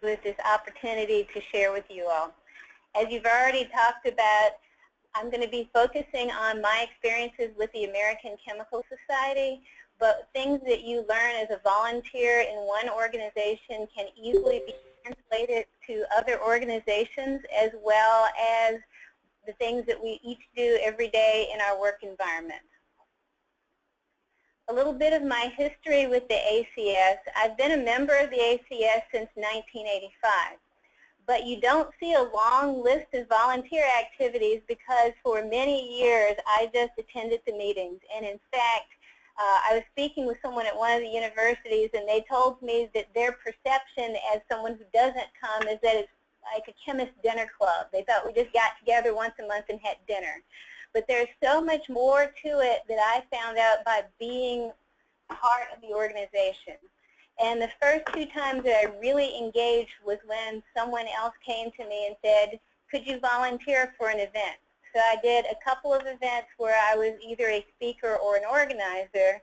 with this opportunity to share with you all. As you've already talked about, I'm going to be focusing on my experiences with the American Chemical Society, but things that you learn as a volunteer in one organization can easily be translated to other organizations, as well as the things that we each do every day in our work environment. A little bit of my history with the ACS. I've been a member of the ACS since 1985. But you don't see a long list of volunteer activities because for many years I just attended the meetings. And in fact, I was speaking with someone at one of the universities, and they told me that their perception as someone who doesn't come is that it's like a chemist dinner club. They thought we just got together once a month and had dinner. But there's so much more to it that I found out by being part of the organization. And the first two times that I really engaged was when someone else came to me and said, could you volunteer for an event? So I did a couple of events where I was either a speaker or an organizer.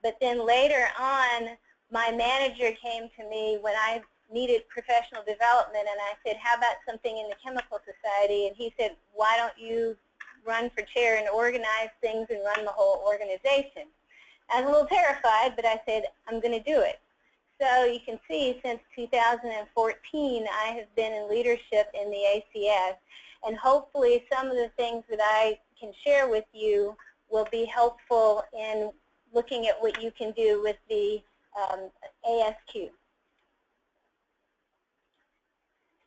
But then later on, my manager came to me when I needed professional development, and I said, how about something in the Chemical Society? And he said, why don't you run for chair and organize things and run the whole organization? I was a little terrified, but I said, I'm going to do it. So you can see since 2014, I have been in leadership in the ACS, and hopefully some of the things that I can share with you will be helpful in looking at what you can do with the ASQ.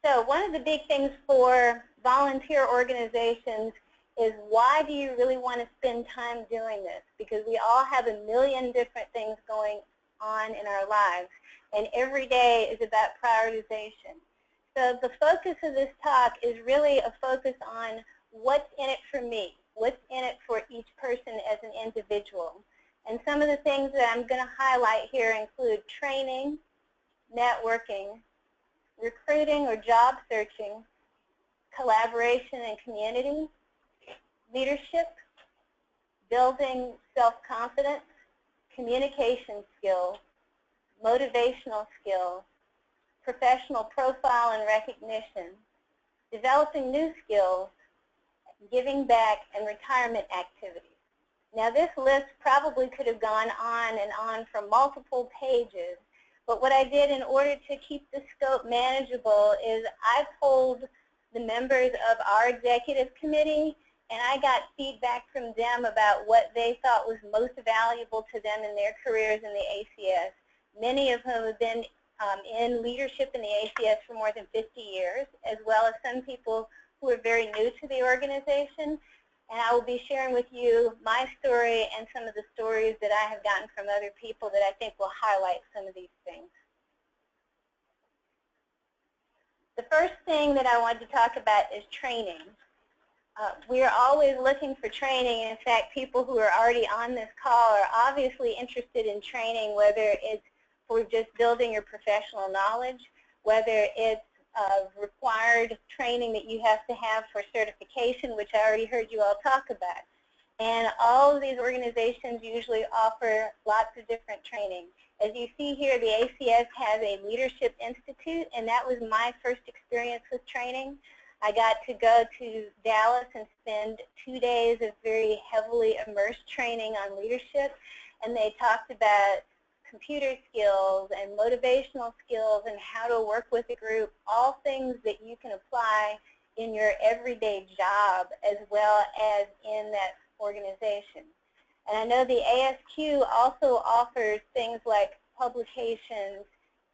So one of the big things for volunteer organizations is, why do you really want to spend time doing this? Because we all have a million different things going on in our lives, and every day is about prioritization. So the focus of this talk is really a focus on what's in it for me, what's in it for each person as an individual. And some of the things that I'm going to highlight here include training, networking, recruiting or job searching, collaboration and community, leadership, building self-confidence, communication skills, motivational skills, professional profile and recognition, developing new skills, giving back, and retirement activities. Now this list probably could have gone on and on for multiple pages, but what I did in order to keep the scope manageable is I polled the members of our executive committee, and I got feedback from them about what they thought was most valuable to them in their careers in the ACS. Many of whom have been in leadership in the ACS for more than 50 years, as well as some people who are very new to the organization. And I will be sharing with you my story and some of the stories that I have gotten from other people that I think will highlight some of these things. The first thing that I wanted to talk about is training. We are always looking for training. In fact, people who are already on this call are obviously interested in training, whether it's for just building your professional knowledge, whether it's required training that you have to have for certification, which I already heard you all talk about. And all of these organizations usually offer lots of different training. As you see here, the ACS has a Leadership Institute, and that was my first experience with training. I got to go to Dallas and spend 2 days of very heavily immersed training on leadership, and they talked about computer skills and motivational skills and how to work with a group, all things that you can apply in your everyday job as well as in that organization. And I know the ASQ also offers things like publications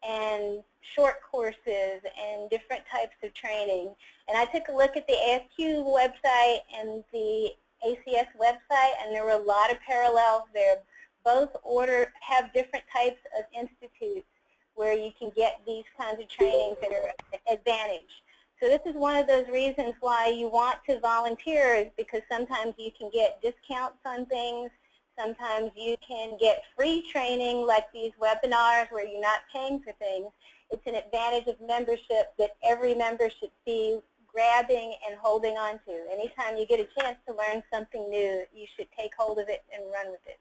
and short courses and different types of training. And I took a look at the ASQ website and the ACS website, and there were a lot of parallels there. Both have different types of institutes where you can get these kinds of trainings that are an advantage. So this is one of those reasons why you want to volunteer, is because sometimes you can get discounts on things. Sometimes you can get free training like these webinars where you're not paying for things. It's an advantage of membership that every member should be grabbing and holding on to. Anytime you get a chance to learn something new, you should take hold of it and run with it.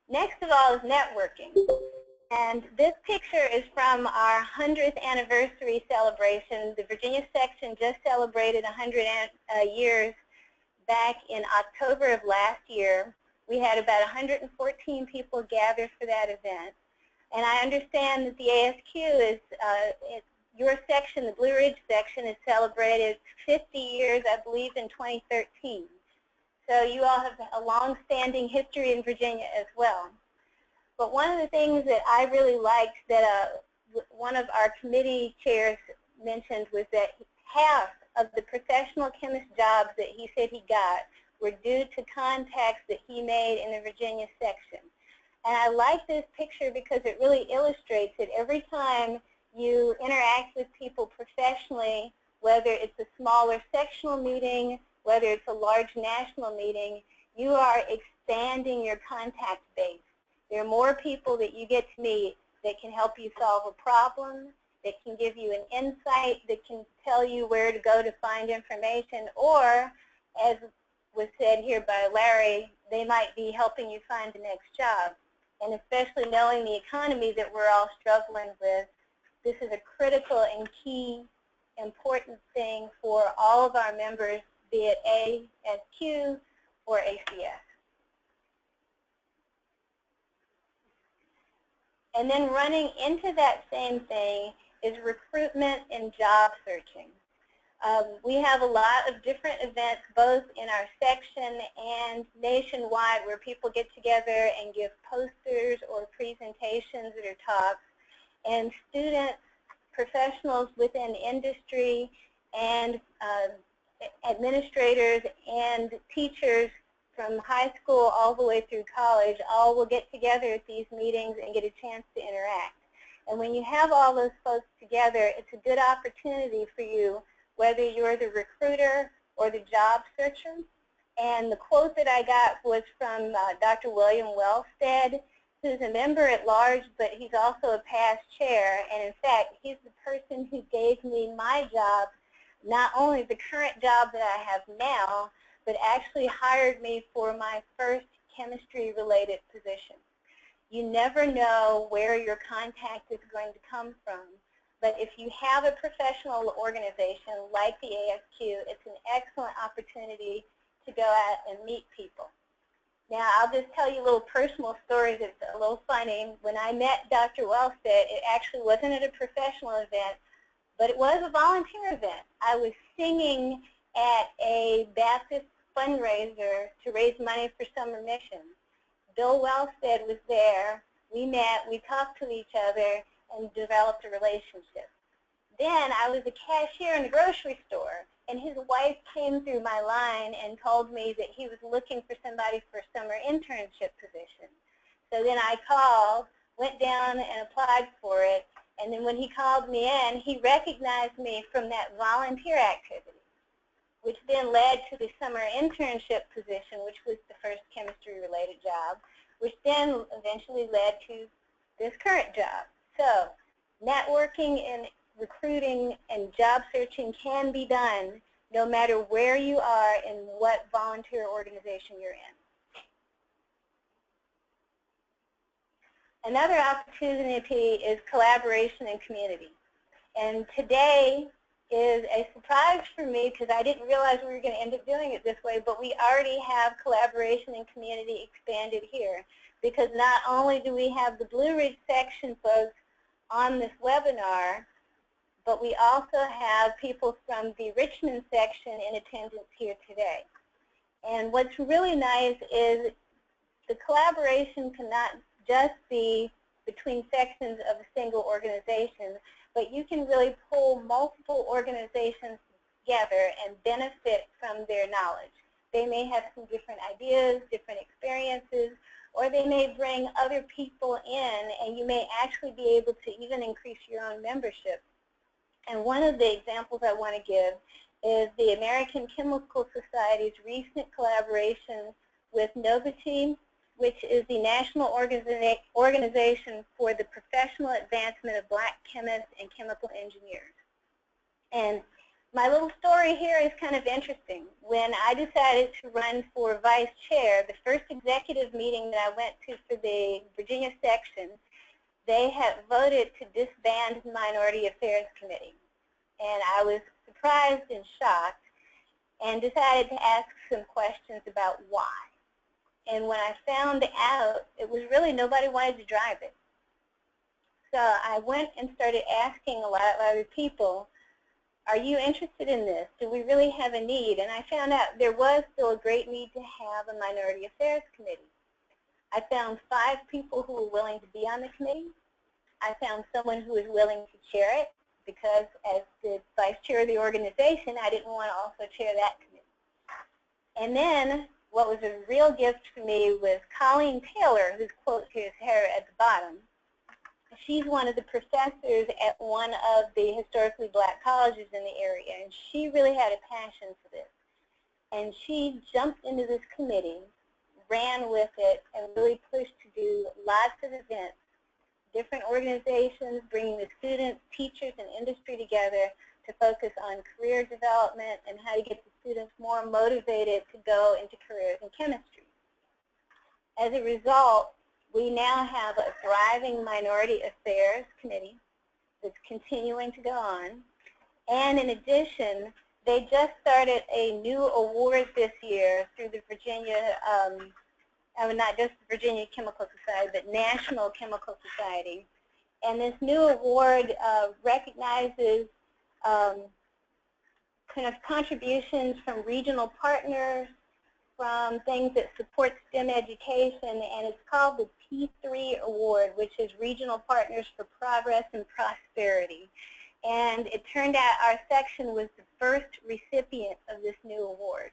Next of all is networking. And this picture is from our 100th anniversary celebration. The Virginia section just celebrated 100 years back in October of last year. We had about 114 people gather for that event. And I understand that the ASQ is, your section, the Blue Ridge section, is celebrated 50 years, I believe, in 2013. So you all have a long-standing history in Virginia as well. But one of the things that I really liked that one of our committee chairs mentioned was that half of the professional chemist jobs that he said he got were due to contacts that he made in the Virginia section. And I like this picture because it really illustrates that every time you interact with people professionally, whether it's a smaller sectional meeting, whether it's a large national meeting, you are expanding your contact base. There are more people that you get to meet that can help you solve a problem, that can give you an insight, that can tell you where to go to find information, or, as was said here by Larry, they might be helping you find the next job. And especially knowing the economy that we're all struggling with, this is a critical and key important thing for all of our members, be it ASQ or ACS. And then running into that same thing is recruitment and job searching. We have a lot of different events both in our section and nationwide where people get together and give posters or presentations that are talks. And students, professionals within industry, and administrators and teachers from high school all the way through college all will get together at these meetings and get a chance to interact. And when you have all those folks together, it's a good opportunity for you, whether you're the recruiter or the job searcher. And the quote that I got was from Dr. William Wellstead, who's a member at large, but he's also a past chair. And in fact, he's the person who gave me my job, not only the current job that I have now, but actually hired me for my first chemistry-related position. You never know where your contact is going to come from, but if you have a professional organization like the ASQ, it's an excellent opportunity to go out and meet people. Now, I'll just tell you a little personal story that's a little funny. When I met Dr. Wellstead, it actually wasn't at a professional event, but it was a volunteer event. I was singing at a Baptist fundraiser to raise money for summer missions. Bill Wellstead was there. We met, we talked to each other, and developed a relationship. Then I was a cashier in a grocery store, and his wife came through my line and told me that he was looking for somebody for a summer internship position. So then I called, went down and applied for it, and then when he called me in, he recognized me from that volunteer activity, which then led to the summer internship position, which was the first chemistry-related job, which then eventually led to this current job. So networking and recruiting and job searching can be done no matter where you are and what volunteer organization you're in. Another opportunity is collaboration and community. And today is a surprise for me because I didn't realize we were going to end up doing it this way, but we already have collaboration and community expanded here, because not only do we have the Blue Ridge section folks on this webinar, but we also have people from the Richmond section in attendance here today. And what's really nice is the collaboration cannot just be between sections of a single organization, but you can really pull multiple organizations together and benefit from their knowledge. They may have some different ideas, different experiences, or they may bring other people in, and you may actually be able to even increase your own membership. And one of the examples I want to give is the American Chemical Society's recent collaboration with Novity, which is the national organization for the professional advancement of black chemists and chemical engineers. And my little story here is kind of interesting. When I decided to run for vice chair, the first executive meeting that I went to for the Virginia section, they had voted to disband the Minority Affairs Committee. And I was surprised and shocked and decided to ask some questions about why. And when I found out, it was really nobody wanted to drive it. So I went and started asking a lot of other people, are you interested in this? Do we really have a need? And I found out there was still a great need to have a Minority Affairs Committee. I found 5 people who were willing to be on the committee. I found someone who was willing to chair it because as the vice chair of the organization, I didn't want to also chair that committee. And then what was a real gift for me was Colleen Taylor, whose quote here is here at the bottom. She's one of the professors at one of the historically black colleges in the area, and she really had a passion for this. And she jumped into this committee, ran with it, and really pushed to do lots of events, different organizations, bringing the students, teachers, and industry together to focus on career development and how to get the students more motivated to go into careers in chemistry. As a result, we now have a thriving Minority Affairs Committee that's continuing to go on. And in addition, they just started a new award this year through the Virginia, not just the Virginia Chemical Society, but National Chemical Society. And this new award recognizes kind of contributions from regional partners, from things that support STEM education, and it's called the T3 Award, which is Regional Partners for Progress and Prosperity. And it turned out our section was the first recipient of this new award.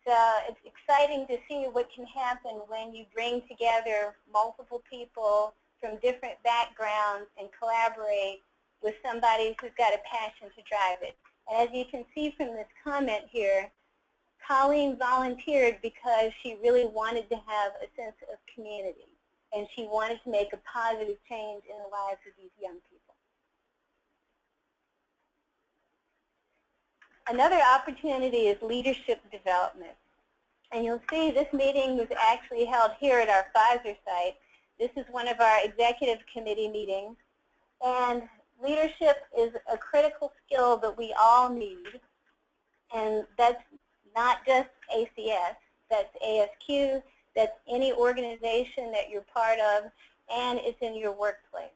So it's exciting to see what can happen when you bring together multiple people from different backgrounds and collaborate with somebody who's got a passion to drive it. And as you can see from this comment here, Colleen volunteered because she really wanted to have a sense of community, and she wanted to make a positive change in the lives of these young people. Another opportunity is leadership development. And you'll see this meeting was actually held here at our Pfizer site. This is one of our executive committee meetings. And leadership is a critical skill that we all need. And that's not just ACS, that's ASQ, that's any organization that you're part of, and it's in your workplace.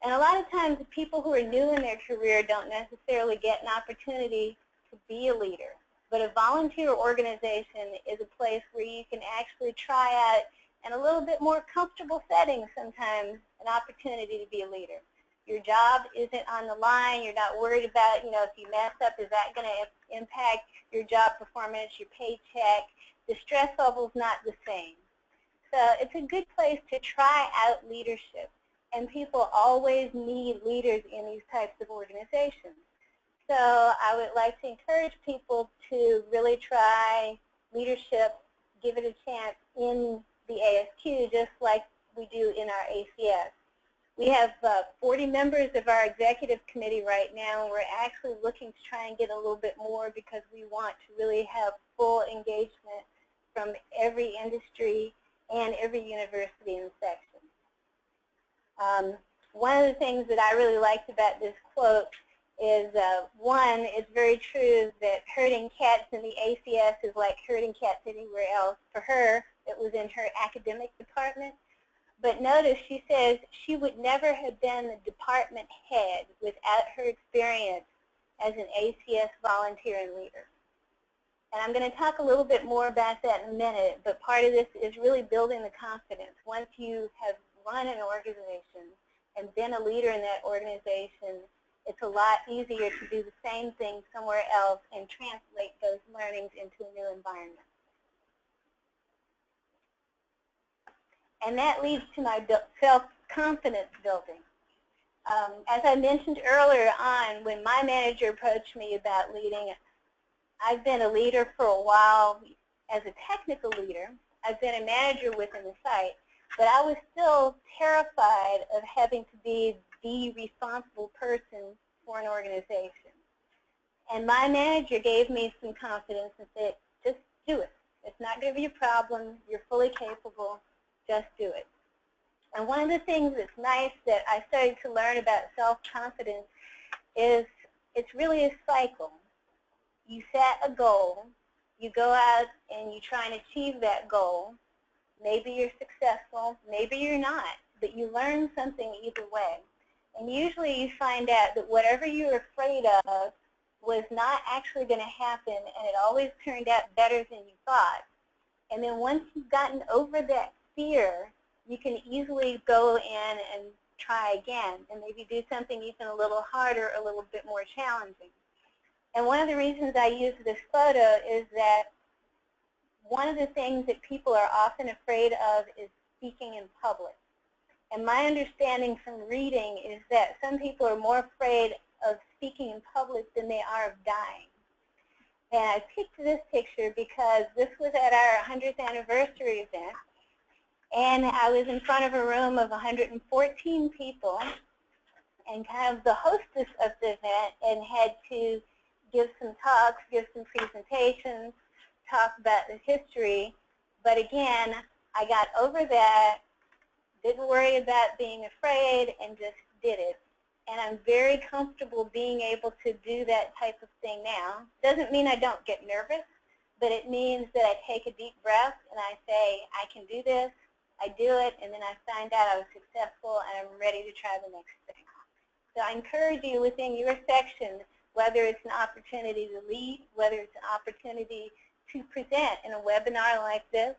And a lot of times the people who are new in their career don't necessarily get an opportunity to be a leader. But a volunteer organization is a place where you can actually try out, in a little bit more comfortable setting sometimes, an opportunity to be a leader. Your job isn't on the line. You're not worried about, if you mess up, is that going to impact your job performance, your paycheck? The stress level's not the same. So it's a good place to try out leadership. And people always need leaders in these types of organizations. So I would like to encourage people to really try leadership, give it a chance in the ASQ, just like we do in our ACS. We have 40 members of our executive committee right now, and we're actually looking to try and get a little bit more because we want to really have full engagement from every industry and every university in the section. One of the things that I really liked about this quote is, one, it's very true that herding cats in the ACS is like herding cats anywhere else. For her, it was in her academic department. But notice she says she would never have been the department head without her experience as an ACS volunteer and leader. And I'm going to talk a little bit more about that in a minute, but part of this is really building the confidence. Once you have run an organization and been a leader in that organization, it's a lot easier to do the same thing somewhere else and translate those learnings into a new environment. And that leads to my self-confidence building. As I mentioned earlier on, when my manager approached me about leading, I've been a leader for a while as a technical leader. I've been a manager within the site, but I was still terrified of having to be the responsible person for an organization. And my manager gave me some confidence and said, just do it. It's not going to be a problem. You're fully capable. Just do it. And one of the things that's nice that I started to learn about self-confidence is it's really a cycle. You set a goal, you go out and you try and achieve that goal. Maybe you're successful, maybe you're not, but you learn something either way. And usually you find out that whatever you were afraid of was not actually going to happen, and it always turned out better than you thought. And then once you've gotten over that fear, you can easily go in and try again and maybe do something even a little harder, a little bit more challenging. And one of the reasons I use this photo is that one of the things that people are often afraid of is speaking in public. And my understanding from reading is that some people are more afraid of speaking in public than they are of dying. And I picked this picture because this was at our 100th anniversary event. And I was in front of a room of 114 people and kind of the hostess of the event, and had to give some talks, give some presentations, talk about the history. But again, I got over that, didn't worry about being afraid, and just did it. And I'm very comfortable being able to do that type of thing now. Doesn't mean I don't get nervous, but it means that I take a deep breath and I say, I can do this, I do it, and then I find out I was successful and I'm ready to try the next thing. So I encourage you within your section, whether it's an opportunity to lead, whether it's an opportunity to present in a webinar like this,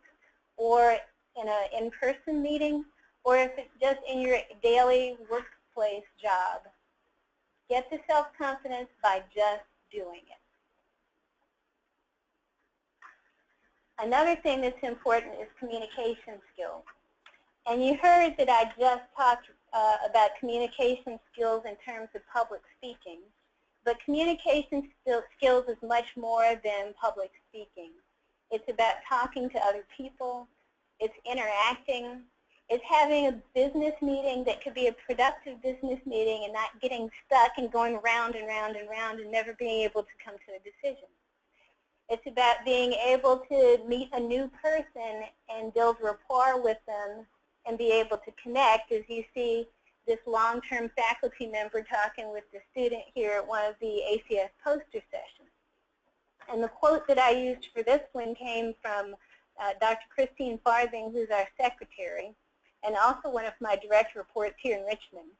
or in an in-person meeting, or if it's just in your daily workplace job, get the self-confidence by just doing it. Another thing that's important is communication skills. And you heard that I just talked about communication skills in terms of public speaking. But communication skills is much more than public speaking. It's about talking to other people. It's interacting. It's having a business meeting that could be a productive business meeting and not getting stuck and going round and round and round and never being able to come to a decision. It's about being able to meet a new person and build rapport with them and be able to connect, as you see this long-term faculty member talking with the student here at one of the ACS poster sessions. And the quote that I used for this one came from Dr. Christine Farthing, who's our secretary, and also one of my direct reports here in Richmond.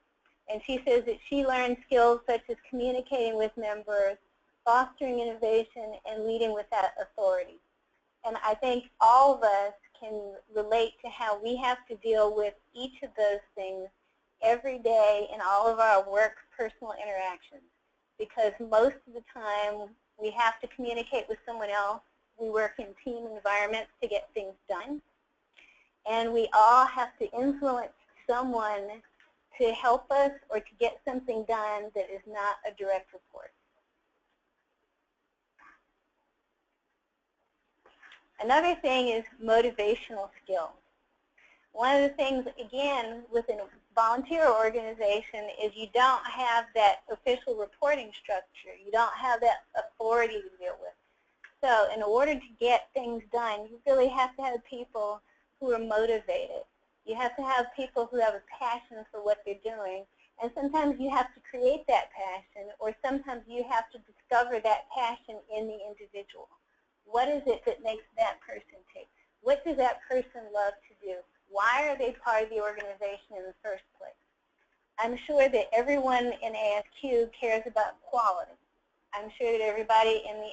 And she says that she learned skills such as communicating with members, fostering innovation, and leading without authority. And I think all of us can relate to how we have to deal with each of those things every day in all of our work, personal interactions. Because most of the time we have to communicate with someone else. We work in team environments to get things done. And we all have to influence someone to help us or to get something done that is not a direct report. Another thing is motivational skills. One of the things, again, within a volunteer organization is you don't have that official reporting structure. You don't have that authority to deal with. So in order to get things done, you really have to have people who are motivated. You have to have people who have a passion for what they're doing. And sometimes you have to create that passion, or sometimes you have to discover that passion in the individual. What is it that makes that person tick? What does that person love to do? Why are they part of the organization in the first place? I'm sure that everyone in ASQ cares about quality. I'm sure that everybody in the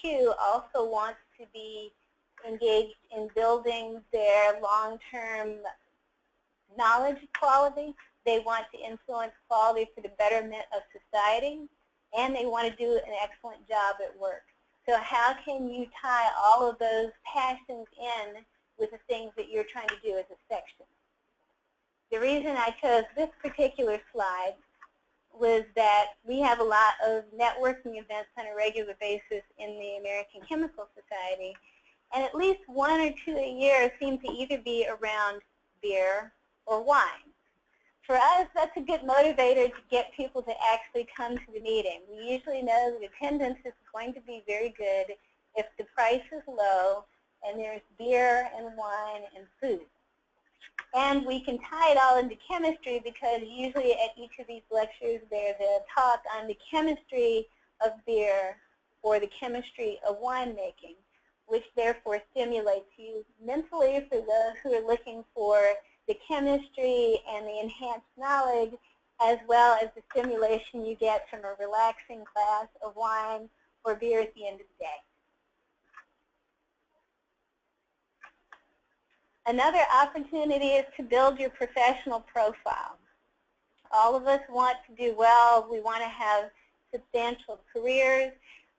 ASQ also wants to be engaged in building their long-term knowledge quality. They want to influence quality for the betterment of society, and they want to do an excellent job at work. So how can you tie all of those passions in with the things that you're trying to do as a section? The reason I chose this particular slide was that we have a lot of networking events on a regular basis in the American Chemical Society, and at least one or two a year seem to either be around beer or wine. For us, that's a good motivator to get people to actually come to the meeting. We usually know that attendance is going to be very good if the price is low and there's beer and wine and food. And we can tie it all into chemistry because usually at each of these lectures there's a talk on the chemistry of beer or the chemistry of winemaking, which therefore stimulates you mentally for those who are looking for the chemistry and the enhanced knowledge, as well as the stimulation you get from a relaxing class of wine or beer at the end of the day. Another opportunity is to build your professional profile. All of us want to do well. We want to have substantial careers.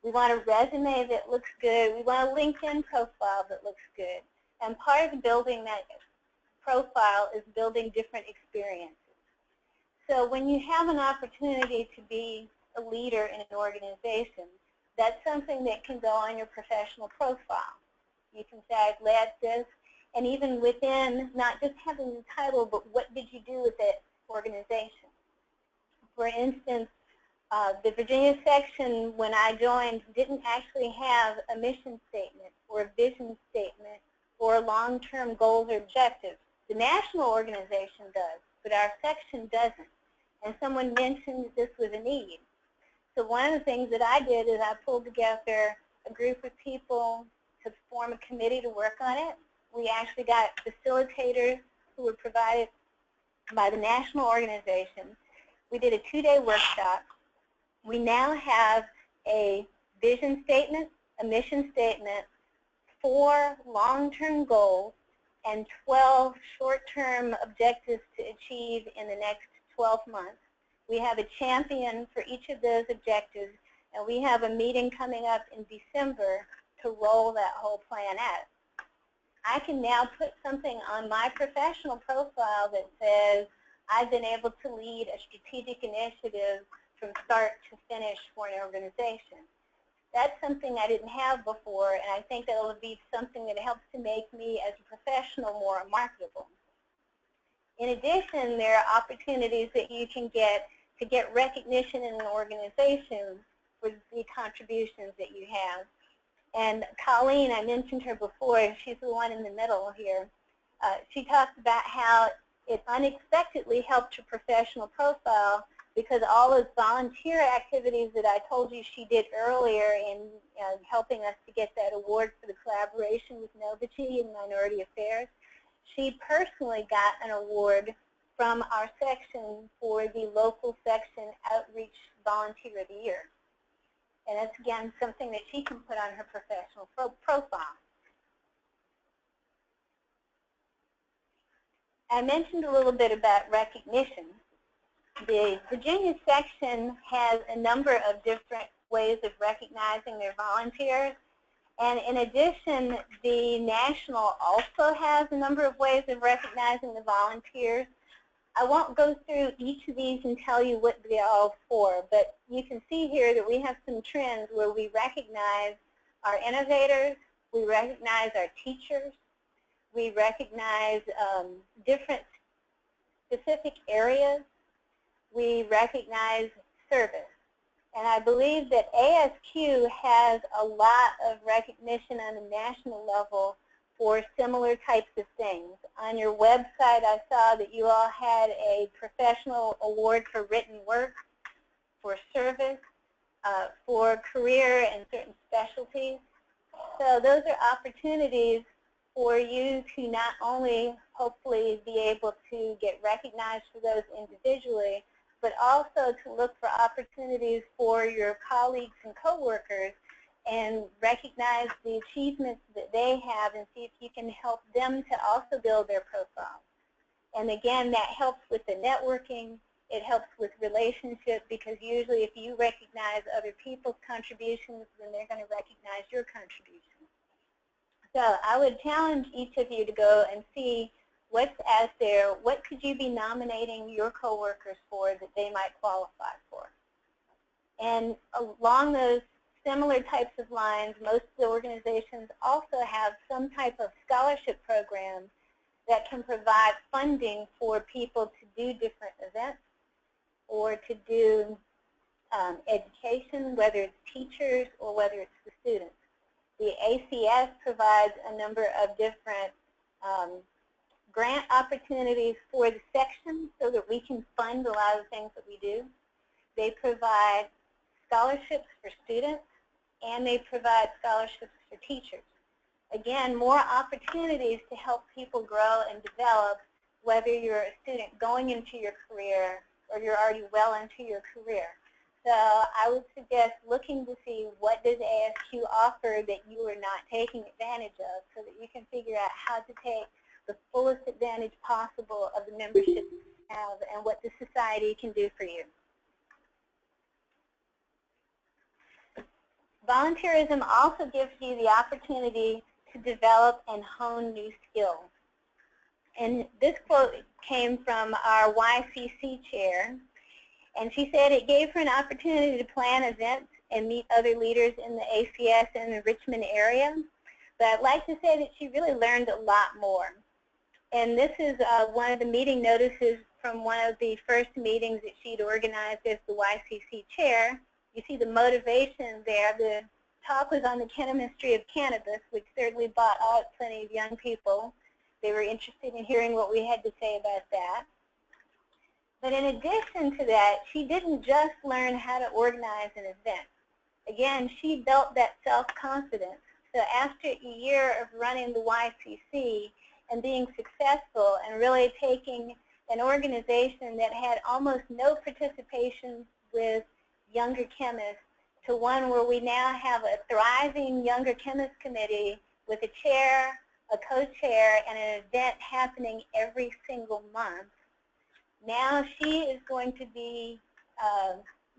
We want a resume that looks good. We want a LinkedIn profile that looks good. And part of building that profile is building different experiences. So when you have an opportunity to be a leader in an organization, that's something that can go on your professional profile. You can say, I've led this. And even within, not just having the title, but what did you do with that organization? For instance, the Virginia section, when I joined, didn't actually have a mission statement or a vision statement or long-term goals or objectives. The national organization does, but our section doesn't. And someone mentioned that this was a need. So one of the things that I did is I pulled together a group of people to form a committee to work on it. We actually got facilitators who were provided by the national organization. We did a 2-day workshop. We now have a vision statement, a mission statement, 4 long-term goals, and 12 short-term objectives to achieve in the next 12 months. We have a champion for each of those objectives, and we have a meeting coming up in December to roll that whole plan out. I can now put something on my professional profile that says I've been able to lead a strategic initiative from start to finish for an organization. That's something I didn't have before, and I think that will be something that helps to make me as a professional more marketable. In addition, there are opportunities that you can get to get recognition in an organization for the contributions that you have. And Colleen, I mentioned her before, she's the one in the middle here. She talked about how it unexpectedly helped her professional profile because all those volunteer activities that I told you she did earlier in helping us to get that award for the collaboration with Novici in Minority Affairs, she personally got an award from our section for the local section Outreach Volunteer of the Year. And that's, again, something that she can put on her professional profile. I mentioned a little bit about recognition. The Virginia section has a number of different ways of recognizing their volunteers. And in addition, the national also has a number of ways of recognizing the volunteers. I won't go through each of these and tell you what they're all for, but you can see here that we have some trends where we recognize our innovators, we recognize our teachers, we recognize different specific areas, we recognize service. And I believe that ASQ has a lot of recognition on a national level for similar types of things. On your website, I saw that you all had a professional award for written work, for service, for career and certain specialties. So those are opportunities for you to not only hopefully be able to get recognized for those individually, but also to look for opportunities for your colleagues and coworkers and recognize the achievements that they have and see if you can help them to also build their profile. And again, that helps with the networking. It helps with relationships because usually if you recognize other people's contributions, then they're going to recognize your contributions. So I would challenge each of you to go and see what's out there. What could you be nominating your coworkers for that they might qualify for? And along those similar types of lines, most of the organizations also have some type of scholarship program that can provide funding for people to do different events or to do education, whether it's teachers or whether it's the students. The ACS provides a number of different grant opportunities for the section so that we can fund a lot of the things that we do. They provide scholarships for students, and they provide scholarships for teachers. Again, more opportunities to help people grow and develop, whether you're a student going into your career or you're already well into your career. So I would suggest looking to see what does ASQ offer that you are not taking advantage of, so that you can figure out how to take the fullest advantage possible of the membership you have and what the society can do for you. Volunteerism also gives you the opportunity to develop and hone new skills. And this quote came from our YCC chair, and she said it gave her an opportunity to plan events and meet other leaders in the ACS and the Richmond area. But I'd like to say that she really learned a lot more. And this is one of the meeting notices from one of the first meetings that she'd organized as the YCC chair. You see the motivation there. The talk was on the chemistry of cannabis, which certainly brought out plenty of young people. They were interested in hearing what we had to say about that. But in addition to that, she didn't just learn how to organize an event. Again, she built that self-confidence. So after a year of running the YCC and being successful and really taking an organization that had almost no participation with younger chemists to one where we now have a thriving younger chemist committee with a chair, a co-chair, and an event happening every single month. Now she is going to be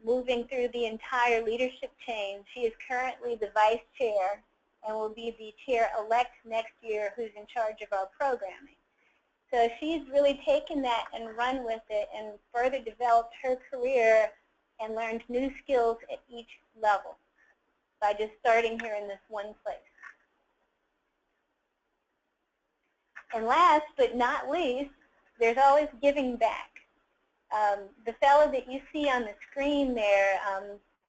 moving through the entire leadership chain. She is currently the vice chair and will be the chair-elect next year, who's in charge of our programming. So she's really taken that and run with it and further developed her career and learned new skills at each level by just starting here in this one place. And last but not least, there's always giving back. The fellow that you see on the screen there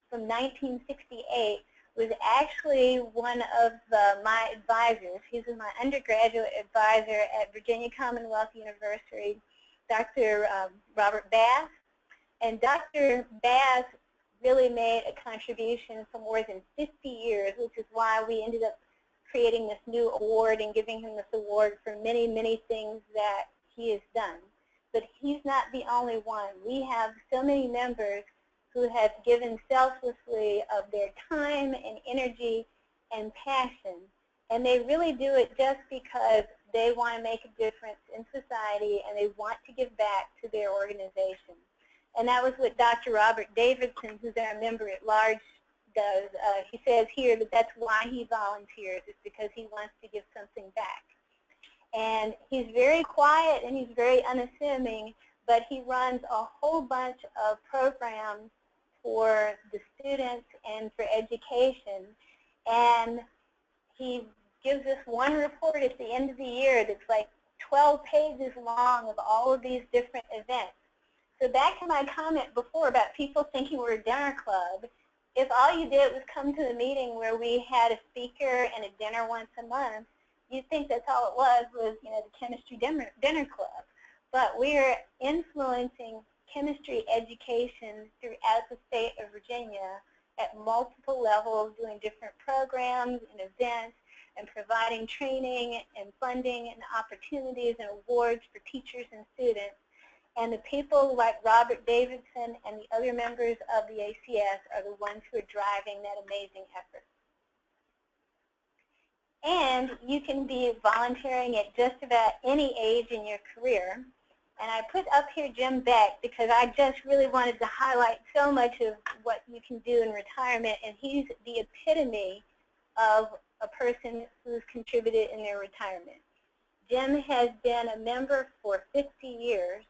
from 1968 was actually one of my advisors. He's my undergraduate advisor at Virginia Commonwealth University, Dr. Robert Bass. And Dr. Bass really made a contribution for more than 50 years, which is why we ended up creating this new award and giving him this award for many, many things that he has done. But he's not the only one. We have so many members who have given selflessly of their time and energy and passion. And they really do it just because they want to make a difference in society and they want to give back to their organization. And that was what Dr. Robert Davidson, who's our member at large, does. He says here that that's why he volunteers. It's because he wants to give something back. And he's very quiet and he's very unassuming, but he runs a whole bunch of programs for the students and for education. And he gives us one report at the end of the year that's like 12 pages long of all of these different events. So back to my comment before about people thinking we're a dinner club, if all you did was come to the meeting where we had a speaker and a dinner once a month, you'd think that's all it was, you know, the chemistry dinner club. But we're influencing chemistry education throughout the state of Virginia at multiple levels, doing different programs and events and providing training and funding and opportunities and awards for teachers and students. And the people like Robert Davidson and the other members of the ACS are the ones who are driving that amazing effort. And you can be volunteering at just about any age in your career. And I put up here Jim Beck because I just really wanted to highlight so much of what you can do in retirement. And he's the epitome of a person who's contributed in their retirement. Jim has been a member for 50 years.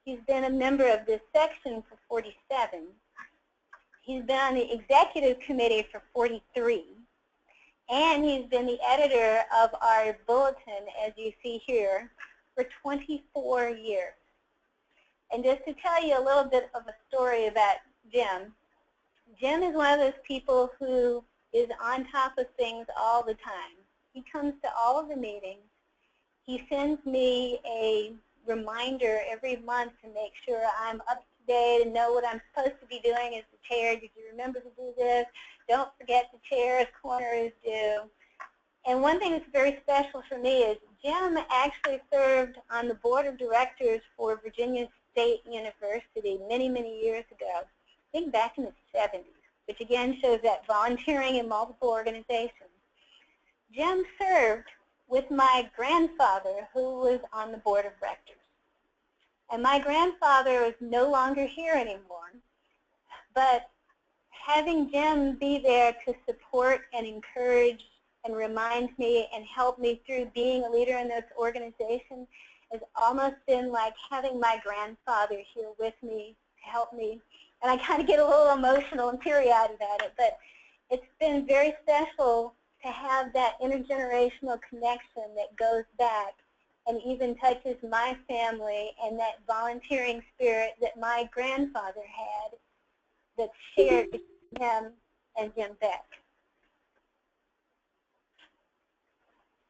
He's been a member of this section for 47. He's been on the executive committee for 43. And he's been the editor of our bulletin, as you see here, for 24 years. And just to tell you a little bit of a story about Jim, Jim is one of those people who is on top of things all the time. He comes to all of the meetings. He sends me a reminder every month to make sure I'm up to date and know what I'm supposed to be doing as the chair. Did you remember to do this? Don't forget the chair's corner is due. And one thing that's very special for me is Jim actually served on the board of directors for Virginia State University many, many years ago, I think back in the 70s, which again shows that volunteering in multiple organizations. Jim served with my grandfather, who was on the board of rectors. And my grandfather is no longer here anymore, but having Jim be there to support and encourage and remind me and help me through being a leader in this organization has almost been like having my grandfather here with me to help me. And I kind of get a little emotional and teary-eyed about it, but it's been very special to have that intergenerational connection that goes back and even touches my family, and that volunteering spirit that my grandfather had that's shared between him and Jim Beck.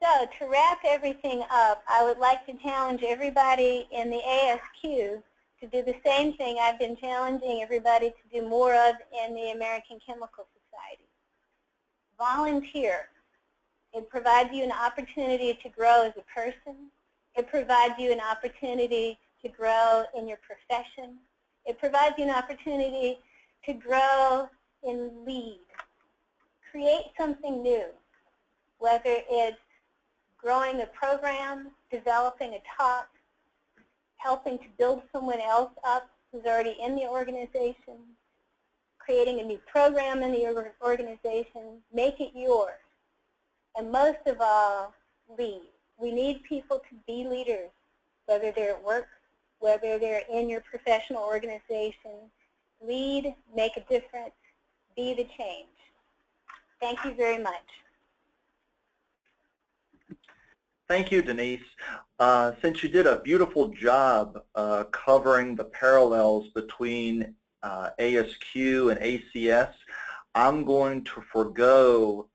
So to wrap everything up, I would like to challenge everybody in the ASQ to do the same thing I've been challenging everybody to do more of in the American Chemical Society. Volunteer. It provides you an opportunity to grow as a person. It provides you an opportunity to grow in your profession. It provides you an opportunity to grow in lead. Create something new, whether it's growing a program, developing a talk, helping to build someone else up who's already in the organization, creating a new program in the organization, make it yours. And most of all, lead. We need people to be leaders, whether they're at work, whether they're in your professional organization. Lead, make a difference, be the change. Thank you very much. Thank you, Denise. Since you did a beautiful job covering the parallels between ASQ and ACS, I'm going to forego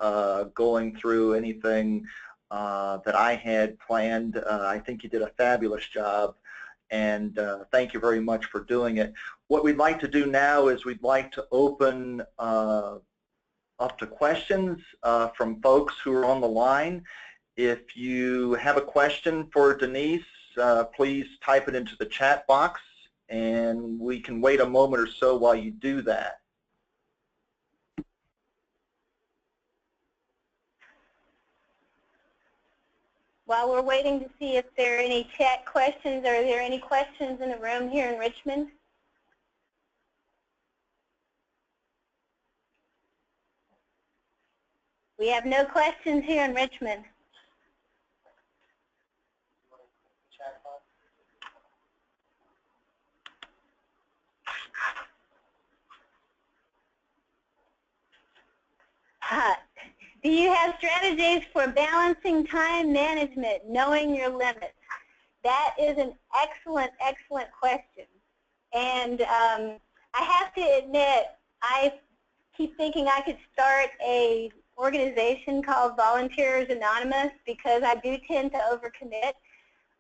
going through anything that I had planned. I think you did a fabulous job, and thank you very much for doing it. What we'd like to do now is we'd like to open up to questions from folks who are on the line. If you have a question for Denise, please type it into the chat box, and we can wait a moment or so while you do that. While we're waiting to see if there are any chat questions, are there any questions in the room here in Richmond? We have no questions here in Richmond. Do you have strategies for balancing time management, knowing your limits? That is an excellent, excellent question. And I have to admit, I keep thinking I could start an organization called Volunteers Anonymous, because I do tend to overcommit.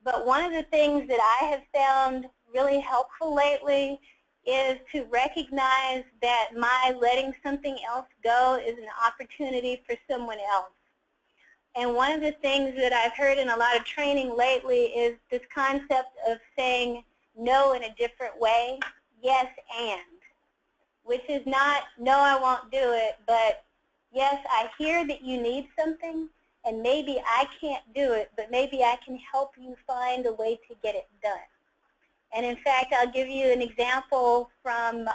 But one of the things that I have found really helpful lately is to recognize that my letting something else go is an opportunity for someone else. And one of the things that I've heard in a lot of training lately is this concept of saying no in a different way, yes and, which is not no I won't do it, but yes, I hear that you need something, and maybe I can't do it, but maybe I can help you find a way to get it done. And in fact, I'll give you an example from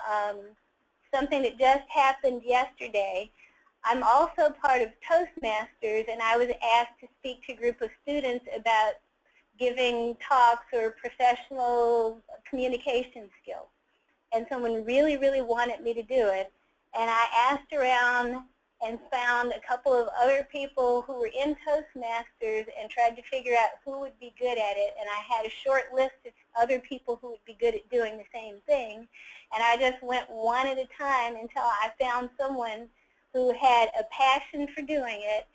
something that just happened yesterday. I'm also part of Toastmasters, and I was asked to speak to a group of students about giving talks or professional communication skills. And someone really, really wanted me to do it. And I asked around and found a couple of other people who were in Toastmasters and tried to figure out who would be good at it. And I had a short list of other people who would be good at doing the same thing. And I just went one at a time until I found someone who had a passion for doing it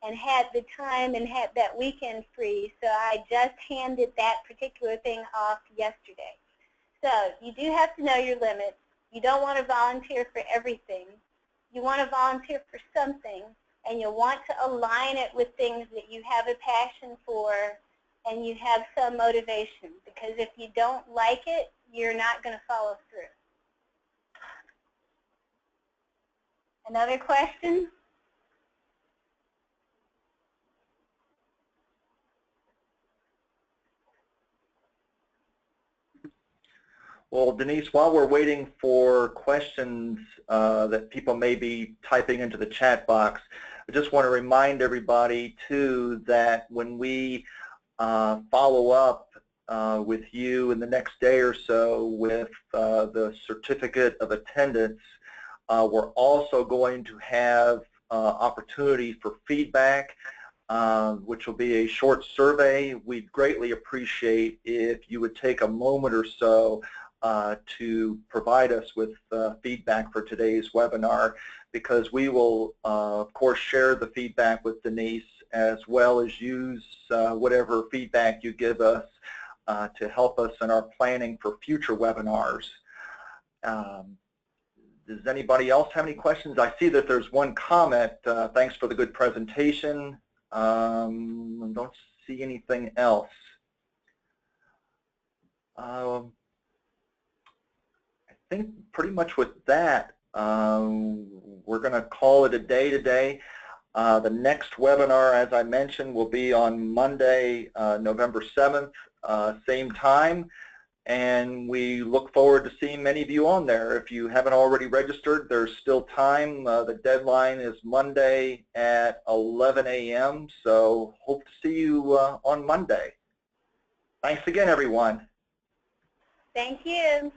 and had the time and had that weekend free, so I just handed that particular thing off yesterday. So you do have to know your limits. You don't want to volunteer for everything. You want to volunteer for something, and you want to align it with things that you have a passion for and you have some motivation, because if you don't like it, you're not going to follow through. Another question? Well, Denise, while we're waiting for questions that people may be typing into the chat box, I just want to remind everybody, too, that when we follow up with you in the next day or so with the certificate of attendance, we're also going to have opportunity for feedback, which will be a short survey. We'd greatly appreciate if you would take a moment or so to provide us with feedback for today's webinar, because we will, of course, share the feedback with Denise, as well as use whatever feedback you give us to help us in our planning for future webinars. Does anybody else have any questions? I see that there's one comment. Thanks for the good presentation. I don't see anything else. I think pretty much with that, we're going to call it a day today. The next webinar, as I mentioned, will be on Monday, November 7th, same time, and we look forward to seeing many of you on there. If you haven't already registered, there's still time. The deadline is Monday at 11 a.m., so hope to see you on Monday. Thanks again, everyone. Thank you.